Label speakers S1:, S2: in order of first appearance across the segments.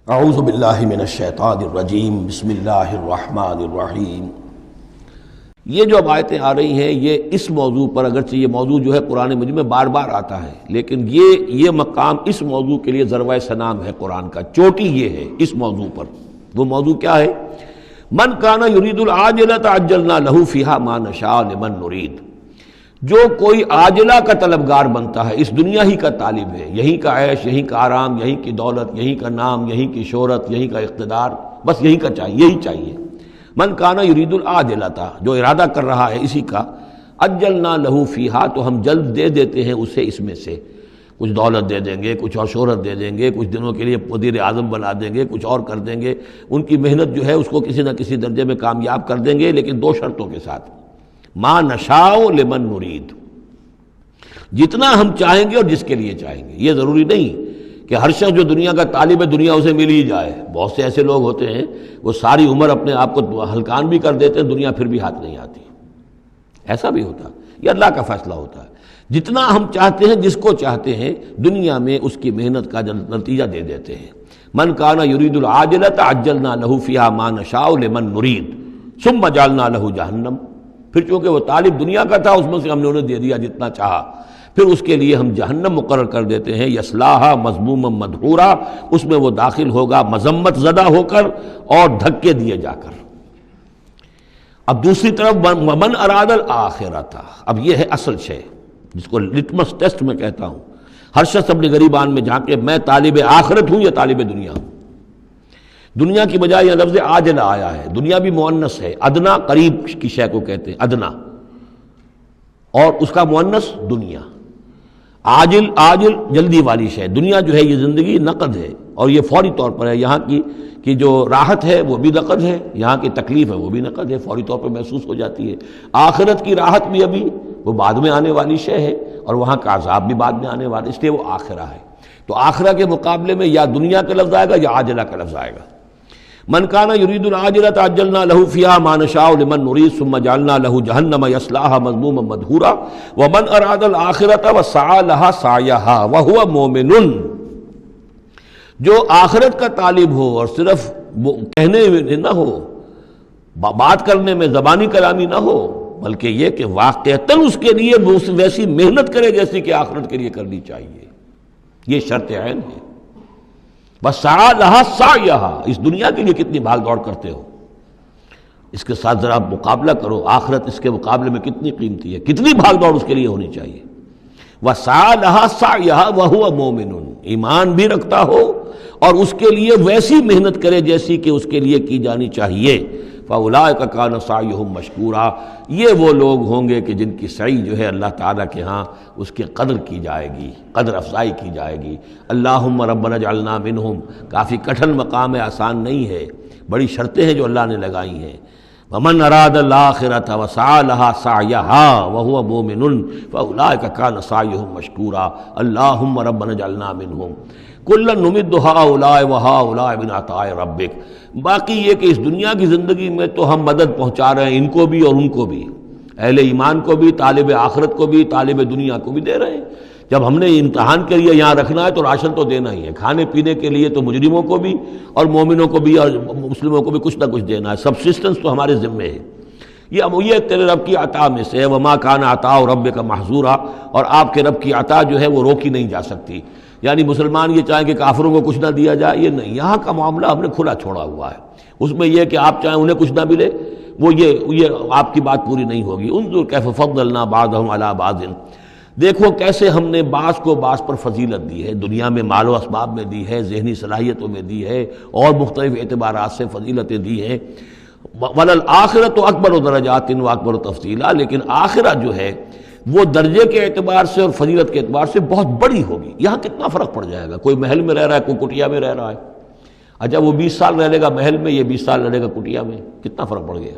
S1: اعوذ باللہ من الشیطان الرجیم بسم اللہ الرحمن الرحیم۔ یہ جو اب آیتیں آ رہی ہیں یہ اس موضوع پر، اگرچہ یہ موضوع جو ہے قرآن مجید میں بار بار آتا ہے، لیکن یہ مقام اس موضوع کے لیے ذروۂ سنام ہے قرآن کا، چوٹی یہ ہے اس موضوع پر۔ وہ موضوع کیا ہے؟ من کان یرید العاجلۃ عجلنا لہ فیہا ما نشاء لمن نرید۔ جو کوئی عاجلہ کا طلبگار بنتا ہے، اس دنیا ہی کا طالب ہے، یہیں کا عیش، یہیں کا آرام، یہیں کی دولت، یہیں کا نام، یہیں کی شہرت، یہیں کا اقتدار، بس یہیں کا چاہیے، یہی چاہیے۔ من کان یرید العاجلۃ، جو ارادہ کر رہا ہے اسی کا، عجلنا لہ فیہا، تو ہم جلد دے دیتے ہیں اسے اس میں سے، کچھ دولت دے دیں گے، کچھ اور شہرت دے دیں گے، کچھ دنوں کے لیے وزیر اعظم بنا دیں گے، کچھ اور کر دیں گے، ان کی محنت جو ہے اس کو کسی نہ کسی درجے میں کامیاب کر دیں گے، لیکن دو شرطوں کے ساتھ۔ ما نشاء لمن نرید، جتنا ہم چاہیں گے اور جس کے لیے چاہیں گے۔ یہ ضروری نہیں کہ ہر شخص جو دنیا کا طالب ہے دنیا اسے مل ہی جائے۔ بہت سے ایسے لوگ ہوتے ہیں وہ ساری عمر اپنے آپ کو ہلکان بھی کر دیتے ہیں، دنیا پھر بھی ہاتھ نہیں آتی، ایسا بھی ہوتا ہے۔ یہ اللہ کا فیصلہ ہوتا ہے، جتنا ہم چاہتے ہیں، جس کو چاہتے ہیں، دنیا میں اس کی محنت کا نتیجہ دے دیتے ہیں۔ من کان یرید العاجلۃ عجلنا لہ فیہا ما نشاء لمن نرید ثم جعلنا لہ جہنم۔ پھر چونکہ وہ طالب دنیا کا تھا، اس میں سے ہم نے انہیں دے دیا جتنا چاہا، پھر اس کے لیے ہم جہنم مقرر کر دیتے ہیں، یصلاھا مذموما مدحورا، اس میں وہ داخل ہوگا مذمت زدہ ہو کر اور دھکے دیے جا کر۔ اب دوسری طرف ومن اراد الآخرۃ، اب یہ ہے اصل شے جس کو لٹمس ٹیسٹ میں کہتا ہوں۔ ہر شخص اپنے گریبان میں جھانکے، میں طالب آخرت ہوں یا طالب دنیا ہوں؟ دنیا کی بجائے یہ لفظ عاجلہ آیا ہے، دنیا بھی مؤنث ہے، ادنا قریب کی شے کو کہتے ہیں ادنا، اور اس کا مؤنث دنیا۔ عاجل جلدی والی شے، دنیا جو ہے یہ زندگی نقد ہے اور یہ فوری طور پر ہے، یہاں کی جو راحت ہے وہ بھی نقد ہے، یہاں کی تکلیف ہے وہ بھی نقد ہے، فوری طور پر محسوس ہو جاتی ہے۔ آخرت کی راحت بھی ابھی وہ بعد میں آنے والی شے ہے، اور وہاں کا عذاب بھی بعد میں آنے والا، اس لیے وہ آخرہ ہے۔ تو آخرہ کے مقابلے میں یا دنیا کا لفظ آئے گا یا عاجلہ کا لفظ آئے گا۔ من کان یرید العاجلۃ عجلنا لہ فیہا ما نشاء لمن نرید ثم جعلنا لہ جہنم یصلاھا مذموما مدحورا ومن اراد الآخرۃ وسعی لہا سعیہا وہو مومن۔ جو آخرت کا طالب ہو اور صرف کہنے میں نہ ہو، بات کرنے میں زبانی کلامی نہ ہو، بلکہ یہ کہ واقعتاً اس کے لیے ویسی محنت کرے جیسی کہ آخرت کے لیے کرنی چاہیے، یہ شرط عین ہے۔ بس سعی لہا سعیہا، اس دنیا کے لیے کتنی بھاگ دوڑ کرتے ہو، اس کے ساتھ ذرا مقابلہ کرو، آخرت اس کے مقابلے میں کتنی قیمتی ہے، کتنی بھاگ دوڑ اس کے لیے ہونی چاہیے۔ وسعی لہا سعیہا وہو مومن، ایمان بھی رکھتا ہو اور اس کے لیے ویسی محنت کرے جیسی کہ اس کے لیے کی جانی چاہیے۔ فاولئک کان سعیہم مشکورا، یہ وہ لوگ ہوں گے کہ جن کی سعی جو ہے اللہ تعالیٰ کے ہاں اس کی قدر کی جائے گی، قدر افزائی کی جائے گی۔ اللہم ربنا اجعلنا منہم، کافی کٹھن مقام ہے، آسان نہیں ہے، بڑی شرطیں ہیں جو اللہ نے لگائی ہیں۔ ومن اراد الآخرۃ وسعی لہا سعیہا وہو مومن فاولئک کان سعیہم مشکورا اللہم ربنا اجعلنا منہم کلا نمد ہؤلاء وہؤلاء من عطاء ربک۔ باقی یہ کہ اس دنیا کی زندگی میں تو ہم مدد پہنچا رہے ہیں ان کو بھی اور ان کو بھی، اہل ایمان کو بھی، طالب آخرت کو بھی، طالب دنیا کو بھی دے رہے ہیں۔ جب ہم نے امتحان کے لیے یہاں رکھنا ہے تو راشن تو دینا ہی ہے، کھانے پینے کے لیے تو مجرموں کو بھی اور مومنوں کو بھی اور مسلموں کو بھی کچھ نہ کچھ دینا ہے، سبسسٹنس تو ہمارے ذمے ہے۔ یہ تیرے رب کی عطا میں سے ہے، وما کان عطاء ربک محظورا، اور آپ کے رب کی عطا جو ہے وہ روکی نہیں جا سکتی۔ یعنی مسلمان یہ چاہیں کہ کافروں کو کچھ نہ دیا جائے، یہ نہیں، یہاں کا معاملہ ہم نے کھلا چھوڑا ہوا ہے۔ اس میں یہ کہ آپ چاہیں انہیں کچھ نہ ملے، وہ یہ آپ کی بات پوری نہیں ہوگی۔ انظر کیف فضلنا بعضهم علی بعض، دیکھو کیسے ہم نے بعض کو بعض پر فضیلت دی ہے، دنیا میں مال و اسباب میں دی ہے، ذہنی صلاحیتوں میں دی ہے، اور مختلف اعتبارات سے فضیلتیں دی ہیں۔ وَلَلْآخِرَةُ أَكْبَرُ دَرَجَاتٍ وَأَكْبَرُ تَفْضِيلًا، لیکن آخرت جو ہے وہ درجے کے اعتبار سے اور فضیلت کے اعتبار سے بہت بڑی ہوگی۔ یہاں کتنا فرق پڑ جائے گا، کوئی محل میں رہ رہا ہے، کوئی کٹیا میں رہ رہا ہے۔ اچھا وہ 20 سال رہ لے گا محل میں، یہ 20 سال رہ لے گا کٹیا میں، کتنا فرق پڑ گیا۔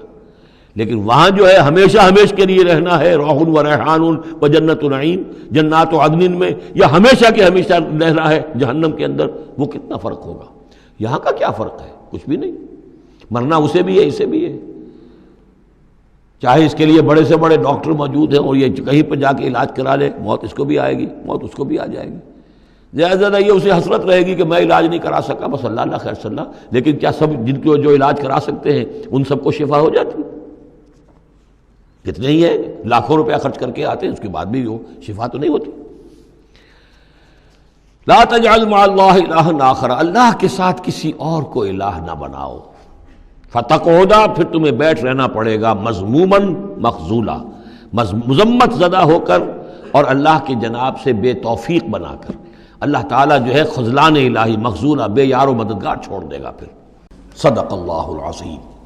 S1: لیکن وہاں جو ہے ہمیشہ ہمیشہ کے لیے رہنا ہے، روح و ریحان و جنت نعیم، جنات و عدن میں، یا ہمیشہ کے ہمیشہ رہنا ہے جہنم کے اندر، وہ کتنا فرق ہوگا۔ یہاں کا کیا فرق ہے؟ کچھ بھی نہیں، مرنا اسے بھی ہے اسے بھی ہے، چاہے اس کے لیے بڑے سے بڑے ڈاکٹر موجود ہیں اور یہ کہیں پہ جا کے علاج کرا لے، موت اس کو بھی آئے گی، موت اس کو بھی آ جائے گی۔ زیادہ یہ اسے حسرت رہے گی کہ میں علاج نہیں کرا سکا، بس اللہ اللہ خیر صلی اللہ، لیکن کیا سب جن کو جو علاج کرا سکتے ہیں ان سب کو شفا ہو جاتی؟ کتنے ہی ہیں لاکھوں روپیہ خرچ کر کے آتے ہیں، اس کے بعد بھی وہ شفا تو نہیں ہوتی۔ لا تجعل مع اللہ الہا آخر، اللہ کے ساتھ کسی اور کو الہ نہ بناؤ، فتقعدا، پھر تمہیں بیٹھ رہنا پڑے گا مذموماً مخذولا، مذمت زدہ ہو کر اور اللہ کی جناب سے بے توفیق بنا کر۔ اللہ تعالیٰ جو ہے خذلان الہی، مخذولہ، بے یار و مددگار چھوڑ دے گا پھر۔ صدق اللہ العظیم۔